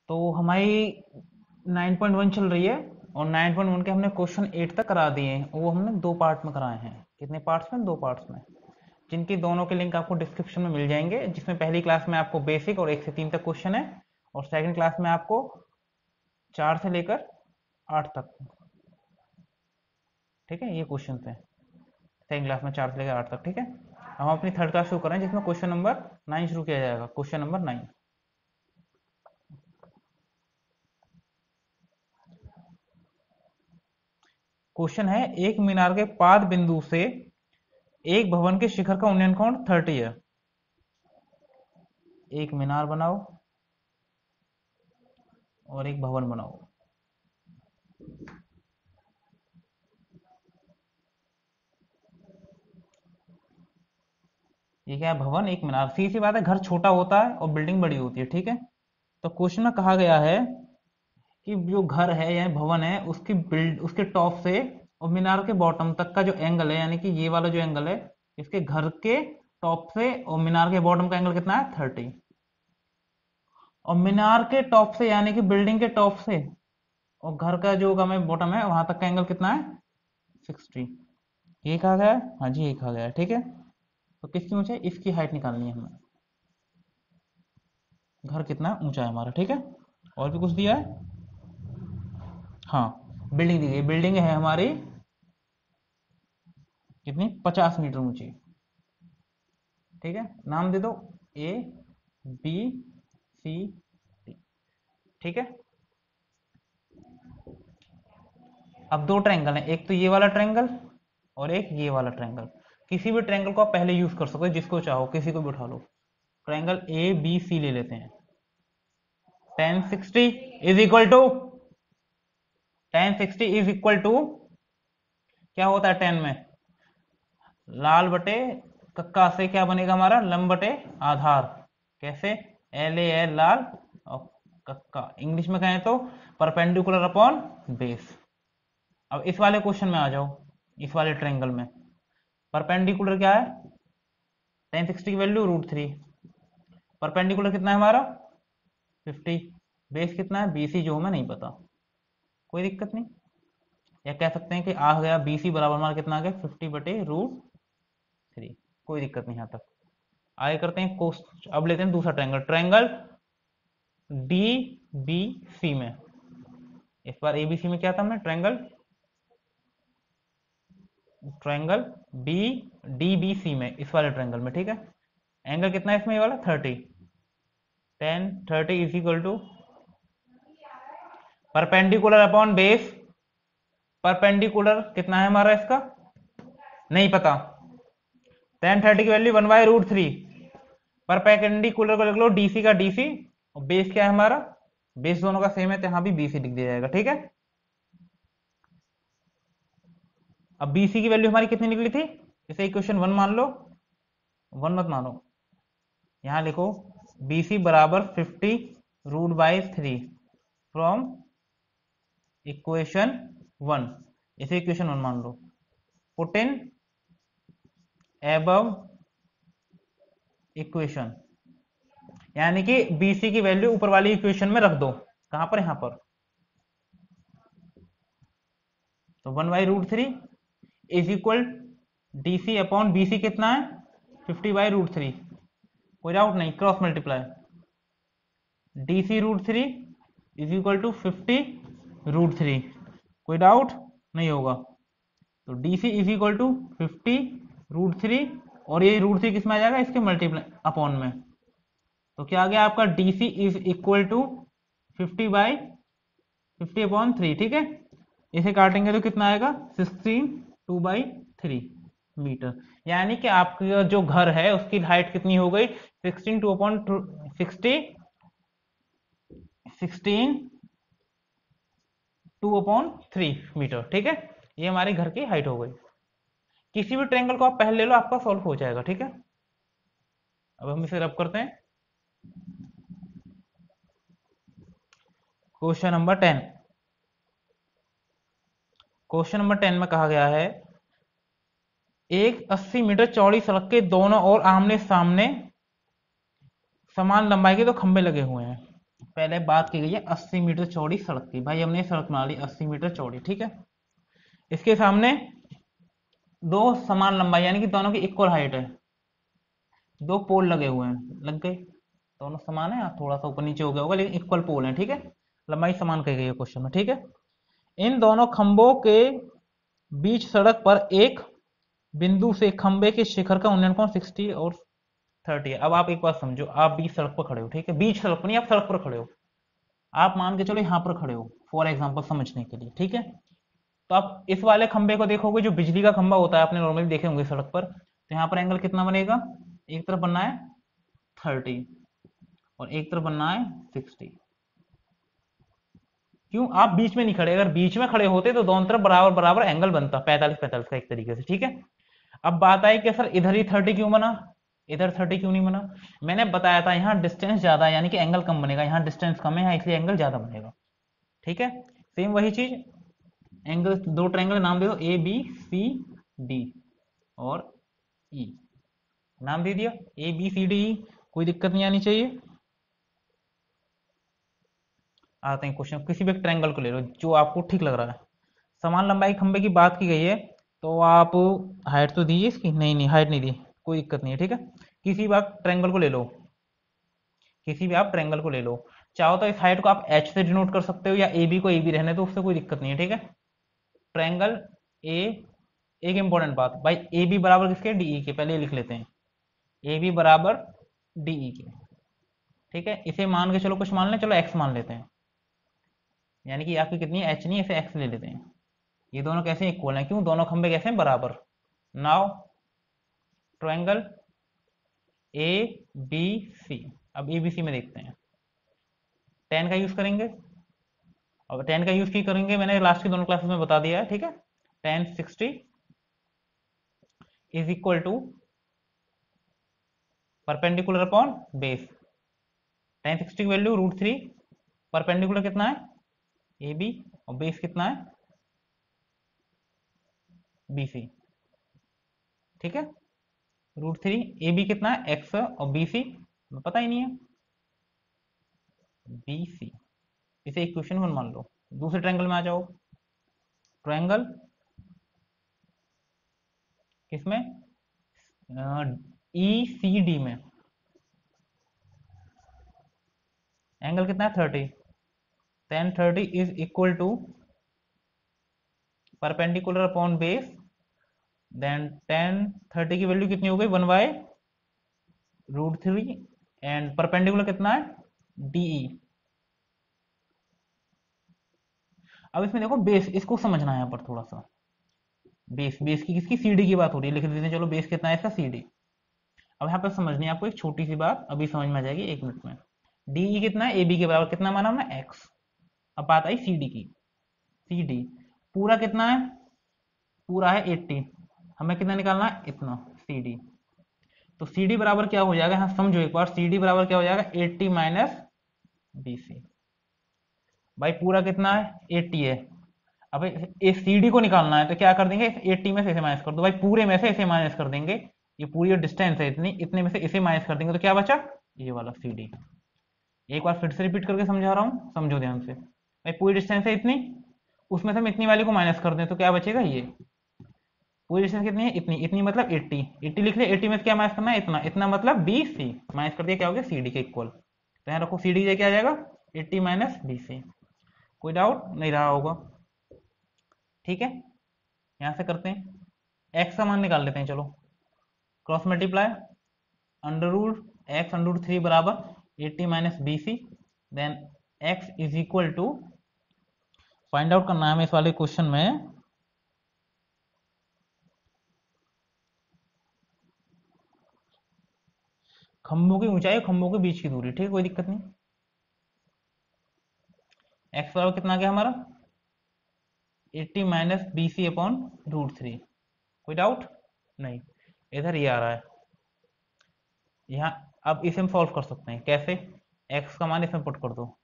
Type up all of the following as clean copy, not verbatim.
तो हमारी 9.1 चल रही है और 9.1 के हमने क्वेश्चन 8 तक करा दिए हैं। वो हमने 2 पार्ट में कराए हैं। कितने पार्ट्स में? 2 पार्ट्स में, जिनकी दोनों के लिंक आपको डिस्क्रिप्शन में मिल जाएंगे। जिसमें पहली क्लास में आपको बेसिक और 1 से 3 तक क्वेश्चन है, और सेकंड क्लास में आपको 4 से लेकर 8 तक, ठीक है, ये क्वेश्चन है सेकंड क्लास में 4 से लेकर 8 तक, ठीक है। हम अपनी थर्ड क्लास शुरू कर रहे हैं जिसमें क्वेश्चन नंबर 9 शुरू किया जाएगा। क्वेश्चन नंबर 9 क्वेश्चन है, एक मीनार के पाद बिंदु से एक भवन के शिखर का उन्नयन कोण 30 है। एक मीनार बनाओ और एक भवन बनाओ। ये क्या है? भवन, एक मीनार। सी सी बात है, घर छोटा होता है और बिल्डिंग बड़ी होती है, ठीक है। तो क्वेश्चन में कहा गया है कि जो घर है या भवन है उसके टॉप से और मीनार के बॉटम तक का जो एंगल है, यानी कि ये वाला जो एंगल है, इसके घर के टॉप से और मीनार के बॉटम का एंगल कितना है? 30। और मीनार के टॉप से यानी कि बिल्डिंग के टॉप से और घर का जो बॉटम है वहां तक का एंगल कितना है? 60। ये कहा गया है, हाँ जी ये कहा गया है, ठीक है। तो किसकी ऊंचाई? इसकी हाइट निकालनी है हमें। घर कितना ऊंचा है हमारा, ठीक है। और भी कुछ दिया है? हाँ, बिल्डिंग दी गई। बिल्डिंग है हमारी कितनी? 50 मीटर ऊंची, ठीक है। नाम दे दो ए बी सी डी, ठीक है। अब 2 ट्रायंगल है, एक तो ये वाला ट्रायंगल और एक ये वाला ट्रायंगल। किसी भी ट्रायंगल को आप पहले यूज कर सकते हो, जिसको चाहो किसी को भी उठा लो। ट्रायंगल ए बी सी ले लेते हैं। tan 60 इज इक्वल टू क्या होता है tan में? लाल बटे कक्का से क्या बनेगा हमारा? लंब बटे आधार। कैसे? एल ए एल लाल और कक्का। इंग्लिश में कहें तो परपेंडिकुलर अपॉन बेस। अब इस वाले क्वेश्चन में आ जाओ, इस वाले ट्रायंगल में परपेंडिकुलर क्या है? tan 60 की वैल्यू √3। परपेंडिकुलर कितना है हमारा? 50। बेस कितना है? BC जो हमें नहीं पता, कोई दिक्कत नहीं। या कह सकते हैं कि आ गया BC बराबर हमारा कितना आ गया? 50/√3। कोई दिक्कत नहीं यहाँ तक। आगे करते हैं कोस्ट। अब लेते हैं दूसरा ट्रायंगल, ट्रायंगल DBC में। इस बार ABC में क्या था? हमने ट्रायंगल ट्रायंगल बी DBC में, इस वाले ट्रायंगल में, ठीक है। एंगल कितना है इसमें? ये वाला 30। tan 30 is equal to perpendicular upon base. Perpendicular कितना है हमारा इसका? नहीं पता। tan 30 की वैल्यू 1/√3। परपेंडिकुलर को लिख लो DC का DC, और बेस क्या है हमारा? बेस दोनों का सेम है तो यहां भी BC लिख दिया जाएगा, ठीक है। अब BC की वैल्यू हमारी कितनी निकली थी? इसे इक्वेशन 1 मान लो। 1 मत मानो, यहां लिखो BC बराबर 50√3 फ्रॉम इक्वेशन 1। इसे इक्वेशन 1 मान लो। पुट इन एबव इक्वेशन, यानी कि BC की वैल्यू ऊपर वाली इक्वेशन में रख दो। कहां पर? यहां पर। तो 1/√3 is equal DC upon BC कितना है? 50/√3। कोई डाउट नहीं, cross multiply. DC√3 is equal to 50√3। कोई डाउट नहीं होगा। तो DC इज इक्वल टू 50√3, और ये √3 किस में आ जाएगा? इसके मल्टीप्लाई अपॉन में। तो क्या आ गया आपका? DC इज इक्वल टू 50/3, ठीक है। इसे काटेंगे तो कितना आएगा? 16 2/3 मीटर। यानी कि आपका जो घर है उसकी हाइट कितनी हो गई? 16 मीटर, ठीक है। ये हमारे घर की हाइट हो गई। किसी भी ट्रायंगल को आप पहले ले लो, आपका सॉल्व हो जाएगा, ठीक है। अब हम इसे रब करते हैं। Question number 10। क्वेश्चन नंबर 10 में कहा गया है, एक 80 मीटर चौड़ी सड़क के दोनों ओर आमने सामने समान लंबाई के 2 खंभे लगे हुए हैं। पहले बात की गई है 80 मीटर चौड़ी सड़क की। भाई हमने सड़क बना ली 80 मीटर चौड़ी, ठीक है। इसके सामने दो समान लंबाई यानी कि दोनों की इक्वल हाइट है, दो पोल लगे हुए हैं, लग गए, दोनों समान है, थोड़ा सा ऊपर नीचे हो गया होगा लेकिन इक्वल पोल है, ठीक है। लंबाई समान कही गई है क्वेश्चन में, ठीक है। इन दोनों खंभों के बीच सड़क पर एक बिंदु से खंबे के शिखर का उन्नयन कोण 60 और 30 है। अब आप एक बात समझो, आप बीच सड़क पर खड़े हो, ठीक है, बीच सड़क पर नहीं, आप सड़क पर खड़े हो, आप मान के चलो यहां पर खड़े हो फॉर एग्जाम्पल समझने के लिए, ठीक है। तो आप इस वाले खंबे को देखोगे, जो बिजली का खंबा होता है, आपने नॉर्मली देखे होंगे सड़क पर, तो यहाँ पर एंगल कितना बनेगा, एक तरफ बनना है 30 और एक तरफ बनना है 60। क्यों, आप बीच में नहीं खड़े, अगर बीच में खड़े होते तो दोनों तरफ बराबर बराबर एंगल बनता 45-45 का एक तरीके से, ठीक है। अब बात आई कि सर इधर ही 30 क्यों बना, इधर 30 क्यों नहीं बना। मैंने बताया था यहाँ डिस्टेंस ज्यादा है यानी कि एंगल कम बनेगा, यहाँ डिस्टेंस कम है यहाँ इसलिए एंगल ज्यादा बनेगा, ठीक है। सेम वही चीज, एंगल, दो ट्रायंगल नाम दे दो, ए बी सी डी और ई, नाम दे दिया ए बी सी डी ई, कोई दिक्कत नहीं आनी चाहिए। आते हैं क्वेश्चन, किसी भी एक ट्रायंगल को ले लो जो आपको ठीक लग रहा है। समान लंबाई खंबे की बात की गई है, तो आप हाइट तो दीजिए इसकी, नहीं नहीं हाइट नहीं दी, कोई दिक्कत नहीं है, ठीक है। किसी भी आप ट्रायंगल को ले लो, किसी भी आप ट्रायंगल को ले लो, चाहो तो इस हाइट को आप एच से डिनोट कर सकते हो या ए बी को ए बी रहने दो, उससे कोई दिक्कत नहीं है, ठीक है। ट्रायंगल ए, एक इंपॉर्टेंट बात भाई, ए बी बराबर किसके, डीई के, पहले लिख लेते हैं, ए बी बराबर डीई के, ठीक है। इसे मान के चलो, कुछ मान लें, चलो एक्स मान लेते हैं, यानी कि आपकी कितनी है एच नहीं, इसे एक्स ले लेते हैं। ये दोनों कैसे इक्वल हैं, क्यों, दोनों खंबे कैसे हैं, बराबर। Now triangle A B C, अब ए बी सी में देखते हैं, टेन का यूज करेंगे, और टेन का यूज की करेंगे, मैंने लास्ट की दोनों क्लासेस में बता दिया है, ठीक है। Tan 60 is equal to perpendicular upon base, tan 60 की वैल्यू √3, परपेंडिकुलर कितना है ए बी और बेस कितना है बी सी, ठीक है। √3, ए बी कितना है एक्स और बी सी पता ही नहीं है, बी सी, इसे इक्वेशन 1 मान लो। दूसरे ट्रायंगल में आ जाओ, ट्रायंगल किसमें, ई सी डी में, एंगल कितना है 30, tan 30 is equal to perpendicular upon base, then tan 30 की वैल्यू कितनी हो गई 1/√3 एंड परपेंडिकुलर कितना है डीई। अब इसमें देखो बेस, इसको समझना है यहाँ पर थोड़ा सा, बेस, बेस की किसकी, सीडी की बात हो रही है, लिख देते हैं चलो, बेस कितना है इसका सीडी। अब यहाँ पर समझनी है आपको एक छोटी सी बात, अभी समझ में आ जाएगी 1 मिनट में। डीई कितना है, ए बी के बराबर, कितना माना हमने एक्स। अब बात आई सी डी की, सी डी पूरा कितना है, पूरा है 80, हमें कितना निकालना है इतना, सी डी। तो सी डी बराबर क्या हो जाएगा, यहाँ समझो एक बार, सी डी बराबर क्या हो जाएगा 80 माइनस बी सी। भाई पूरा कितना है 80 है, अब इस सी डी को निकालना है तो क्या कर देंगे, 80 में से इसे माइनस कर दो, भाई पूरे में से इसे माइनस कर देंगे, ये पूरी डिस्टेंस है इतनी, इतने में से इसे माइनस कर देंगे तो क्या बचा, ये वाला सी डी। एक बार फिर से रिपीट करके समझा रहा हूँ, समझो ध्यान से। भाई पूरी डिस्टेंस है इतनी, उसमें से हम इतनी वाली को माइनस कर दें तो क्या बचेगा, ये पूरी डिस्टेंस कितनी है इतनी, इतनी मतलब 80, 80 लिख ले, 80 में से क्या माइनस करना है इतना, इतना मतलब बी सी, माइनस कर दिया क्या हो गया सी डी के इक्वल। तो यहाँ रखो सी डी क्या आ जाएगा 80 माइनस बी सी, कोई डाउट नहीं रहा होगा, ठीक है। यहाँ से करते हैं, एक्स का मान निकाल लेते हैं, चलो क्रॉस मल्टीप्लाई, √x√3 बराबर 80 minus B C, then x is equal to, find out करना है हमें इस वाले क्वेश्चन में, खंभों की ऊंचाई और खंभों के बीच की दूरी, ठीक है, कोई दिक्कत नहीं। x बराबर कितना आ गया हमारा 80 माइनस बी सी अपॉन √3, कोई डाउट नहीं। इधर ये आ रहा है यहाँ, अब इसे हम सॉल्व कर सकते हैं कैसे, x का मान इसमें पुट कर दो,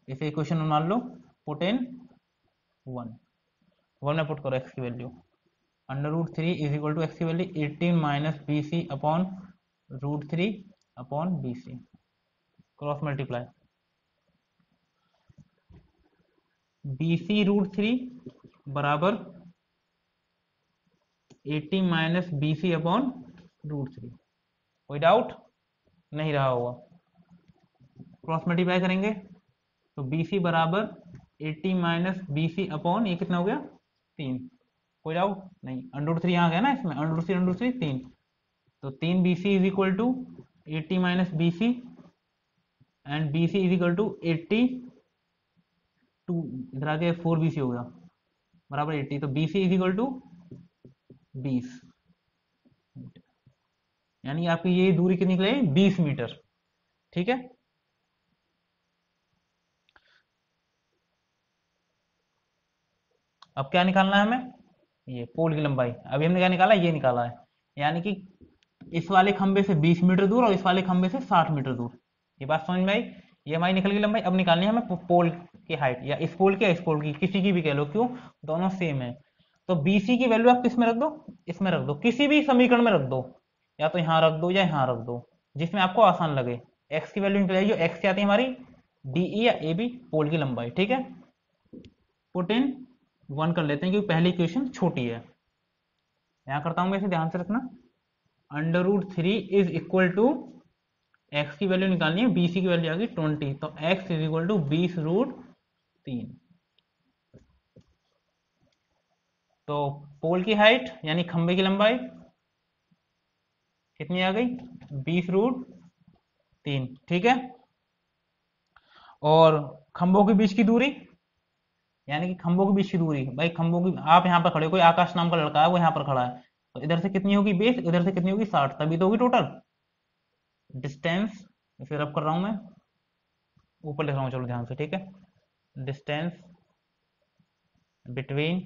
इसे इक्वेशन में मान लो, पुट इन 1 में पुट करो x की value, √3 is equal to x की value 18 minus B C upon √3 upon B C, cross multiply, BC √3 बराबर 80 माइनस BC अपॉन √3। कोई डाउट नहीं रहा होगा। क्रॉस मल्टीप्लाई करेंगे तो BC बराबर 80 माइनस BC अपॉन ये कितना हो गया 3। कोई डाउट नहीं, √3 यहाँ गया ना, इसमें √3 3, तो 3BC is equal to 80 minus BC and BC is equal to 80 to इधर आके 4BC हो गया बराबर 80, तो BC इज इक्वल टू 20, यानी आपकी ये दूरी कितनी निकलेगी 20 मीटर। ठीक है, अब क्या निकालना है हमें, ये पोल की लंबाई। अभी हमने क्या निकाला, ये निकाला है, यानी कि इस वाले खंबे से 20 मीटर दूर और इस वाले खंबे से 60 मीटर दूर। ये बात समझ में आई, ये हमारी निकल गई लंबाई। अब निकालनी है हमें पोल की हाइट, या इस पोल की या इस पोल की, किसी की भी कह लो, क्यों दोनों सेम है। तो BC की वैल्यू आप किस में रख दो, इसमें रख दो, किसी भी समीकरण में रख दो, या तो यहाँ रख दो या यहाँ रख दो, जिसमें आपको आसान लगे। एक्स की वैल्यू निकल जाएगी, एक्स क्या आती है हमारी DE या AB पोल की लंबाई। ठीक है, पुट इन 1 कर लेते हैं क्योंकि पहली इक्वेशन छोटी है। यहां करता हूं मैं, इसे ध्यान से रखना। √3 इज इक्वल टू, एक्स की वैल्यू निकालनी है, BC की वैल्यू आ गई 20, तो x इज इक्वल टू 20√3। तो पोल की हाइट यानी खंबे की लंबाई कितनी आ गई 20√3। ठीक है, और खंभों के बीच की दूरी, यानी कि खंभों के बीच की दूरी, भाई खंभों की, आप यहाँ पर खड़े हो, कोई आकाश नाम का लड़का है वो यहाँ पर खड़ा है, तो इधर से कितनी होगी 20, इधर से कितनी होगी 60, तभी तो होगी टोटल डिस्टेंस। इसे रब कर रहा हूं मैं, ऊपर लिख रहा हूँ, चलो ध्यान से। ठीक है, डिस्टेंस बिटवीन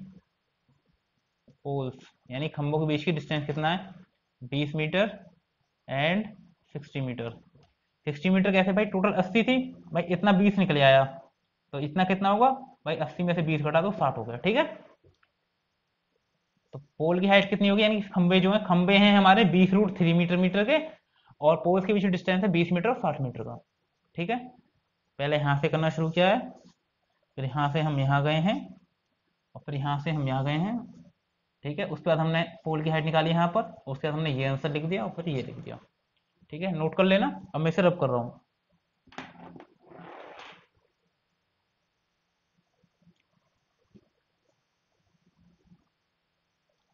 पोल्स, यानी खंभों के बीच की डिस्टेंस कितना है 20 मीटर एंड 60 मीटर। 60 मीटर कैसे भाई, टोटल 80 थी भाई, इतना 20 निकल आया, तो इतना कितना होगा भाई, 80 में से 20 घटा दो 60 हो गया। ठीक है, तो पोल की हाइट कितनी होगी, यानी खंबे जो है, खंबे हैं हमारे 20√3 मीटर मीटर के, और पोल्स के बीच डिस्टेंस है 20 मीटर और 60 मीटर का। ठीक है, पहले यहाँ से करना शुरू किया है, फिर यहाँ से हम यहाँ गए हैं, और फिर यहाँ से हम यहाँ गए हैं। ठीक है, उसके बाद हमने पोल की हाइट निकाली यहाँ पर, उसके बाद हमने ये आंसर लिख दिया और फिर ये लिख दिया। ठीक है, नोट कर लेना। अब मैं इसे रब कर रहा हूँ।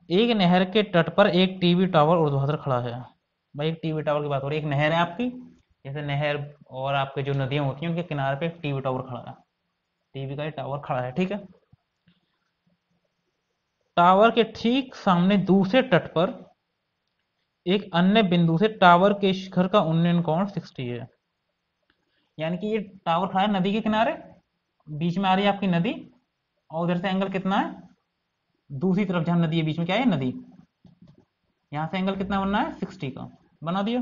एक नहर के तट पर एक टीवी टावर ऊर्ध्वाधर खड़ा है। भाई एक टीवी टावर की बात हो रही है, एक नहर है आपकी, जैसे नहर और आपके जो नदियां होती हैं उनके किनारे पे एक टीवी टावर खड़ा है, टीवी का टावर खड़ा है। ठीक है, टावर के ठीक सामने दूसरे तट पर एक अन्य बिंदु से टावर के शिखर का उन्नयन कोण 60 है। यानी कि ये टावर खड़ा है नदी के किनारे, बीच में आ रही है आपकी नदी, और उधर से एंगल कितना है, दूसरी तरफ जहां नदी है बीच में क्या है नदी, यहां से एंगल कितना बनना है 60 का, बना दिया।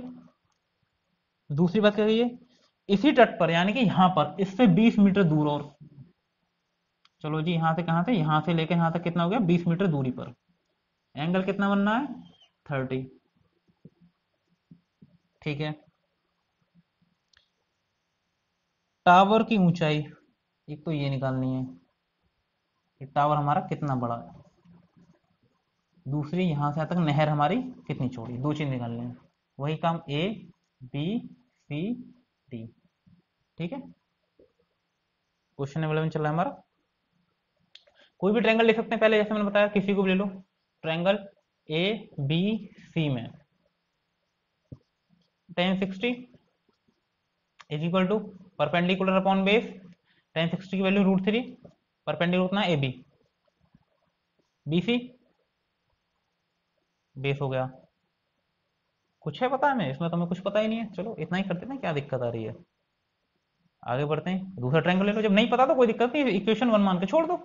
दूसरी बात क्या है, इसी तट पर, यानी कि यहां पर इससे 20 मीटर दूर, और चलो जी यहां से कहां से, यहां से लेके यहां तक कितना हो गया 20 मीटर दूरी पर एंगल कितना बनना है 30। ठीक है, टावर की ऊंचाई एक तो ये निकालनी है कि टावर हमारा कितना बड़ा है, दूसरी यहां से यहां तक नहर हमारी कितनी चौड़ी, दो चीज निकालनी है। वही काम ABCD। ठीक है, क्वेश्चन नंबर 11 चल रहा है हमारा। कोई भी ट्रायंगल लिख सकते हैं पहले, जैसे मैंने बताया, किसी को भी ले लो। ट्रायंगल ABC में tan 60 is equal to perpendicular upon base, tan 60 की वैल्यू √3, परपेंडिकुलर उतना AB, BC बेस हो गया। कुछ है पता है मैं इसमें, तो हमें कुछ पता ही नहीं है, चलो इतना ही करते ना, क्या दिक्कत आ रही है। आगे बढ़ते हैं, दूसरा ट्रायंगल ले लो, जब नहीं पता तो कोई दिक्कत नहीं, इक्वेशन 1 मान के छोड़ दो,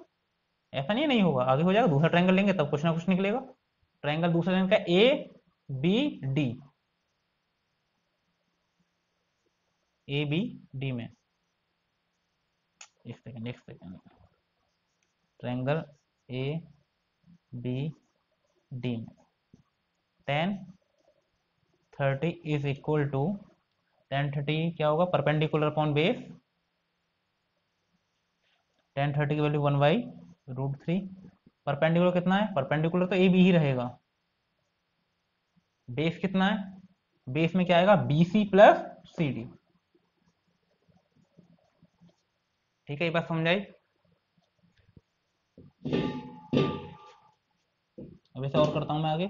ऐसा नहीं होगा, आगे हो जाएगा। दूसरा ट्रायंगल लेंगे तब कुछ ना कुछ निकलेगा। ट्रायंगल दूसरा ट्रायंगल का ABD, ABD में एक सेकेंड, ट्रायंगल ABD में tan 30 is equal to tan30 क्या होगा, परपेंडिकुलर अपॉन बेस, tan30 की वैल्यू 1/√3। परपेंडिकुलर कितना है, परपेंडिकुलर तो ए बी ही रहेगा। बेस कितना है, बेस में क्या आएगा, B C plus C D. ठीक है, ये बात समझ आई। अब इसे और करता हूं मैं आगे।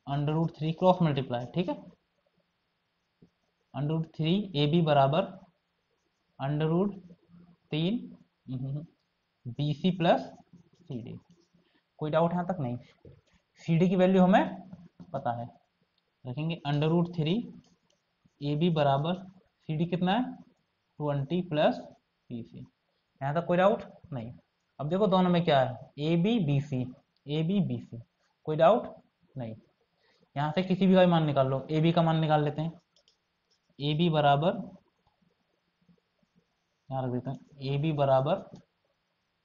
√3 क्रॉस मल्टीप्लाई, ठीक है, √3 ए बी बराबर √3 B C plus C D. कोई डाउट यहां तक नहीं। सी डी की वैल्यू हमें पता है, रखेंगे √3 ए बी बराबर सी डी कितना है 20 प्लस बी सी। यहाँ तक कोई डाउट नहीं। अब देखो दोनों में क्या है, A B B C, A B B C, कोई डाउट नहीं। यहाँ से किसी भी का मान निकाल लो, ए बी का मान निकाल लेते हैं। ए बी बराबर, यहाँ रख देते हैं, ए बी बराबर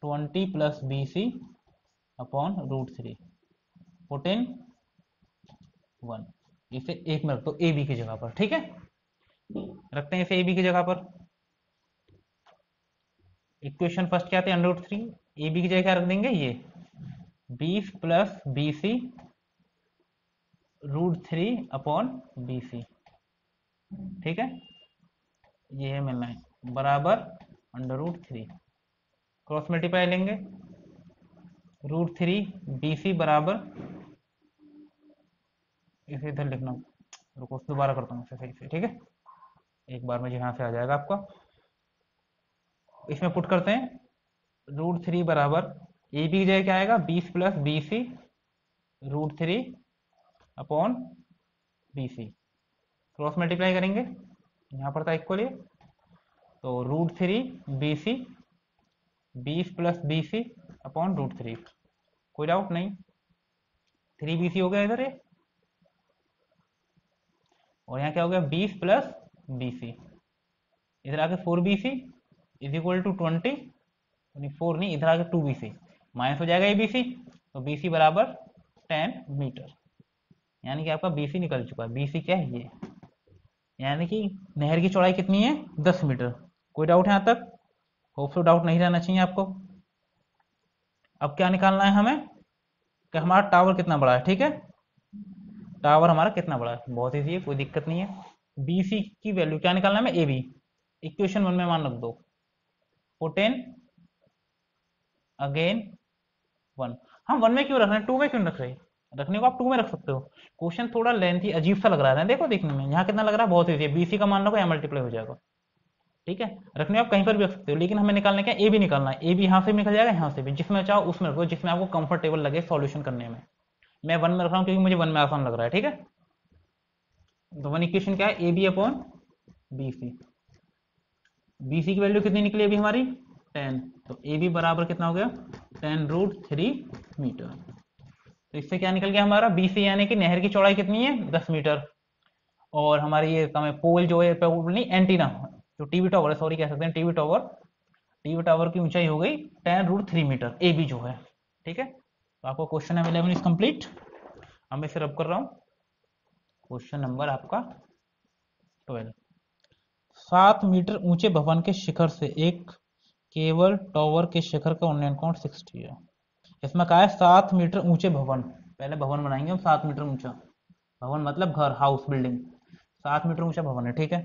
20 plus B C upon √3 put in 1। इसे एक में रख दो ए बी की जगह पर, ठीक है, रखते हैं इसे ए बी की जगह पर। इक्वेशन फर्स्ट क्या आती है, √3, ए बी की जगह क्या रख देंगे, ये 20 plus B C √3 upon B C, ठीक है, ये है मिलना है बराबर √3, क्रॉस मल्टीप्लाई लेंगे, √3 बी सी बराबर, इसे इधर लिखना, रुको दोबारा करता हूँ इसे सही से, ठीक है, एक बार में यहाँ से आ जाएगा आपका। इसमें पुट करते हैं, √3 बराबर ए बी की जगह क्या आएगा, 20 plus B C √3 upon B C, cross multiply करेंगे, यहाँ पर था इक्वल, तो √3 B C 20 plus B C upon √3, कोई डाउट नहीं, 3 बी सी हो गया इधर ये, और यहाँ क्या हो गया 20 प्लस बी सी, इधर आके 4 B C is equal to 20, 4 नहीं, इधर आके 2 बी सी माइनस हो जाएगा ए बी सी, तो बी सी बराबर 10 मीटर, यानी कि आपका बी सी निकल चुका है। बी सी क्या है, ये, यानी कि नहर की चौड़ाई कितनी है 10 मीटर। कोई डाउट है यहाँ तक, होप सो डाउट नहीं रहना चाहिए आपको। अब क्या निकालना है हमें, कि हमारा टावर कितना बड़ा है, ठीक है, टावर हमारा कितना बड़ा है, बहुत ईजी है, कोई दिक्कत नहीं है। बी सी की वैल्यू क्या निकालना है, ए बी, इक्वेशन 1 में मान रख दो, पुट इन अगेन 1। हम 1 में क्यों रख रहे हैं, 2 में क्यों रख रहे हैं, रखने को आप 2 में रख सकते हो, क्वेश्चन थोड़ा लेंथी अजीब सा लग रहा है, देखो देखने में यहाँ कितना लग रहा है, बहुत ईजी है, बी सी का मान रखो यहाँ मल्टीप्लाई हो जाएगा, ठीक है, रखने आप कहीं पर भी रख सकते हो, लेकिन हमें निकालना क्या, ए बी निकालना है, ए बी यहाँ से भी निकल जाएगा, यहाँ से भी, जिसमें चाहो उसमें रखो, जिसमें आपको कंफर्टेबल लगे सॉल्यूशन करने में। मैं 1 में रख रहा हूँ क्योंकि मुझे 1 में आसान लग रहा है, ठीक है। तो 1 इक्वेशन क्या है, A B upon B C, B C की वैल्यू कितनी निकली अभी हमारी 10, तो ए बी बराबर कितना हो गया 10√3 मीटर। तो इससे क्या निकल गया हमारा, बी सी यानी कि नहर की चौड़ाई कितनी है 10 मीटर, और हमारी ये पोल जो है, पोल नहीं एंटीना, जो टीवी टावर है, सॉरी कह सकते हैं टीवी टावर, टीवी टावर की ऊंचाई हो गई 10√3 मीटर, ए बी जो है, ठीक है। तो आपको क्वेश्चन नंबर 11 इज कंप्लीट। अब मैं इसे रब कर रहा हूँ, क्वेश्चन नंबर आपका 12, 7 मीटर ऊंचे भवन के शिखर से एक केबल टावर के शिखर का उन्नयन कोण 60 है। इसमें कहा है 7 मीटर ऊंचे भवन, पहले भवन बनाएंगे हम 7 मीटर ऊंचा, भवन मतलब घर, हाउस, बिल्डिंग, 7 मीटर ऊंचा भवन है, ठीक है,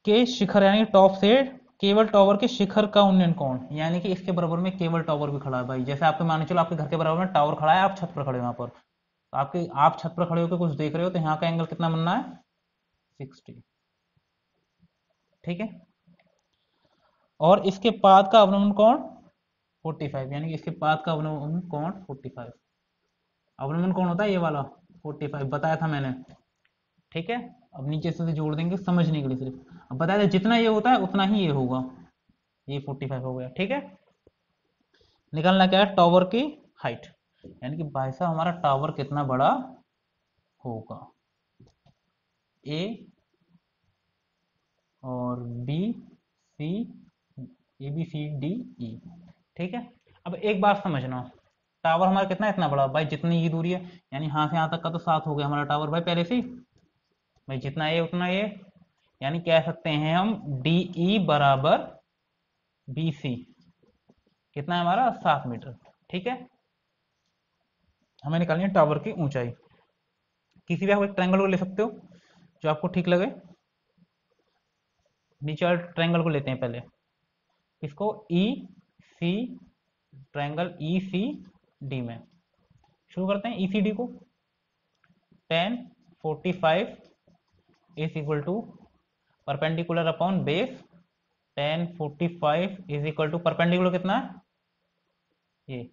के शिखर यानी टॉप से केबल टावर के शिखर का उन्नयन कोण, यानी कि इसके बराबर में केबल टावर भी खड़ा है भाई, जैसे आपके मान चलो आपके घर के बराबर में टावर खड़ा है, आप छत पर खड़े हो यहाँ पर, तो आपके आप छत पर खड़े होकर कुछ देख रहे हो, तो यहाँ का एंगल कितना बनना है 60, ठीक है, और इसके पाद का अवनमन कोण 45, यानी कि इसके पाद का अवनमन कोण 45, अवनमन कोण होता है ये वाला 45, बताया था मैंने, ठीक है। अब नीचे से जोड़ देंगे समझने के लिए सिर्फ, अब बताया था जितना ये होता है उतना ही ये होगा, ये 45 हो गया, ठीक है। निकालना क्या है, टावर की हाइट, यानी कि भाई साहब हमारा टावर कितना बड़ा होगा, ए और B C, A B C D E, ठीक है। अब एक बात समझना, टावर हमारा कितना है, इतना बड़ा भाई, जितनी ये दूरी है, यानी यहाँ से यहाँ तक का तो 7 हो गया हमारा टावर भाई पहले से ही। भाई जितना ये उतना ये, यानी कह सकते हैं हम DE बराबर BC, कितना है हमारा, 7 मीटर। ठीक है, हमें निकालनी है टावर की ऊंचाई। किसी भी आप एक ट्रायंगल को ले सकते हो जो आपको ठीक लगे। नीचे वाले ट्रायंगल को लेते हैं पहले, इसको EC, ट्रायंगल ECD में शुरू करते हैं। ECD को 1045 is equal to perpendicular upon base. 1045 is equal to perpendicular कितना है, ये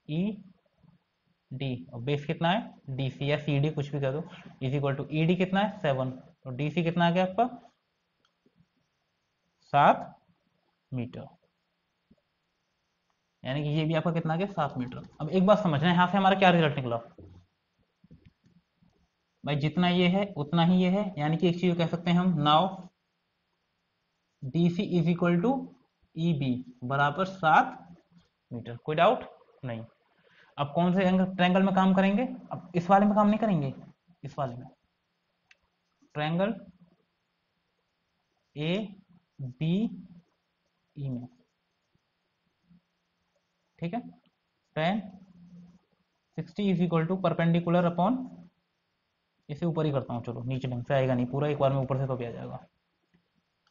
ED, और बेस कितना है DC या CD कुछ भी कह दो, इज इक्वल टू ED कितना है 7, तो DC कितना आ गया आपका 7 मीटर, यानी कि ये भी आपका कितना आ गया 7 मीटर। अब एक बात समझना है, यहाँ से हमारा क्या रिजल्ट निकला भाई, जितना ये है उतना ही ये है, यानी कि एक चीज कह सकते हैं हम, now DC is equal to EB बराबर 7 मीटर। कोई डाउट नहीं। अब कौन से ट्रायंगल में काम करेंगे, अब इस वाले में काम नहीं करेंगे, इस वाले में ट्रायंगल ABE में। ठीक है, 1060 is equal to perpendicular upon, इसे ऊपर ही करता हूँ, चलो नीचे ढंग से आएगा नहीं पूरा, एक बार में ऊपर से तो भी आ जाएगा।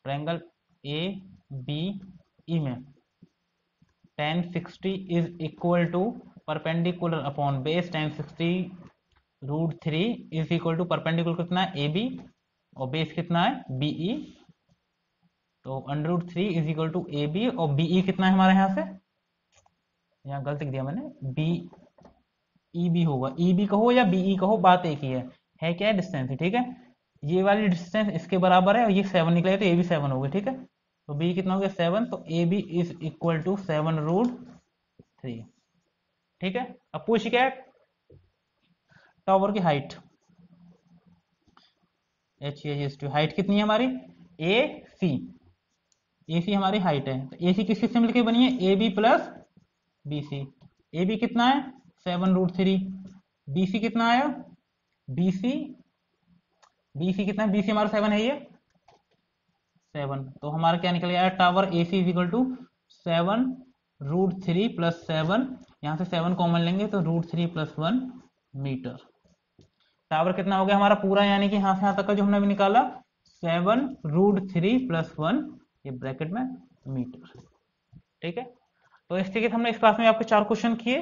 ट्रायंगल ABE में 1060 is equal to perpendicular upon base 1060 √3 is equal to perpendicular कितना है AB और बेस कितना है BE, तो √3 इज इक्वल टू AB और BE कितना है हमारे यहाँ से, यहाँ गलत लिख दिया मैंने, BEB होगा, EB कहो या BE कहो बात एक ही है क्या है डिस्टेंस। ठीक है, ये वाली डिस्टेंस इसके बराबर है और ये 7 निकलेगा तो ये भी 7 होगा। ठीक है, तो B कितना हो गया 7, तो AB इज इक्वल टू 7√3। ठीक है, अब पूछ क्या है, टावर की हाइट, हाइट कितनी है हमारी AC हमारी हाइट है, तो AC किस से मिलकर बनी है, AB प्लस BC। AB कितना है 7√3, BC कितना आया BC कितना है, BC हमारा 7 है, ये 7, तो हमारा क्या निकल गया tower AC is equal to 7√3 plus 7, यहाँ से 7 कॉमन लेंगे तो √3 प्लस 1 मीटर। टावर कितना हो गया हमारा पूरा, यानी कि यहाँ से यहाँ तक का जो हमने भी निकाला 7√3 प्लस 1, ये ब्रैकेट में मीटर। ठीक है, तो इस तरीके से हमने इस क्लास में आपके 4 क्वेश्चन किए।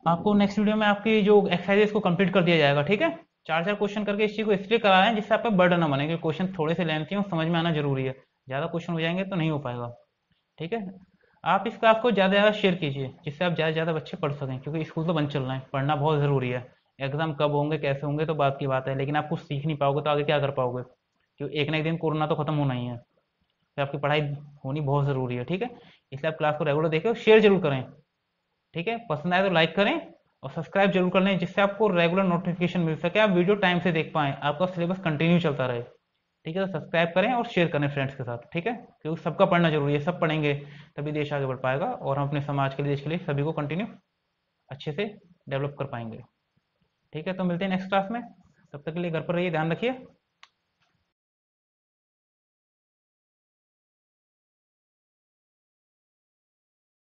आपको नेक्स्ट वीडियो में आपकी जो एक्सरसाइज को कंप्लीट कर दिया जाएगा। ठीक है, 4 क्वेश्चन करके इस चीज को इसलिए करा रहे हैं जिससे आपका बर्डन ना बने, क्योंकि क्वेश्चन थोड़े से लेंथी हैं, समझ में आना जरूरी है, ज्यादा क्वेश्चन हो जाएंगे तो नहीं हो पाएगा। ठीक है, आप इस क्लास को ज्यादा ज्यादा शेयर कीजिए जिससे आप ज्यादा ज्यादा बच्चे पढ़ सकें, क्योंकि स्कूल तो बंद चल रहे हैं, पढ़ना बहुत जरूरी है। एग्जाम कब होंगे कैसे होंगे तो बात की बात है, लेकिन आप कुछ सीख नहीं पाओगे तो आगे क्या कर पाओगे, क्योंकि एक ना एक दिन कोरोना तो खत्म होना ही है, तो आपकी पढ़ाई होनी बहुत जरूरी है। ठीक है, इसलिए आप क्लास को रेगुलर देखें और शेयर जरूर करें। ठीक है, पसंद आए तो लाइक करें और सब्सक्राइब जरूर कर लें, जिससे आपको रेगुलर नोटिफिकेशन मिल सके, आप वीडियो टाइम से देख पाएं, आपका सिलेबस कंटिन्यू चलता रहे। ठीक है, तो सब्सक्राइब करें और शेयर करें फ्रेंड्स के साथ। ठीक है, क्योंकि सबका पढ़ना जरूरी है, सब पढ़ेंगे तभी देश आगे बढ़ पाएगा और हम अपने समाज के लिए, देश के लिए सभी को कंटिन्यू अच्छे से डेवलप कर पाएंगे। ठीक है, तो मिलते हैं नेक्स्ट क्लास में, तब तक के लिए घर पर रहिए, ध्यान रखिए।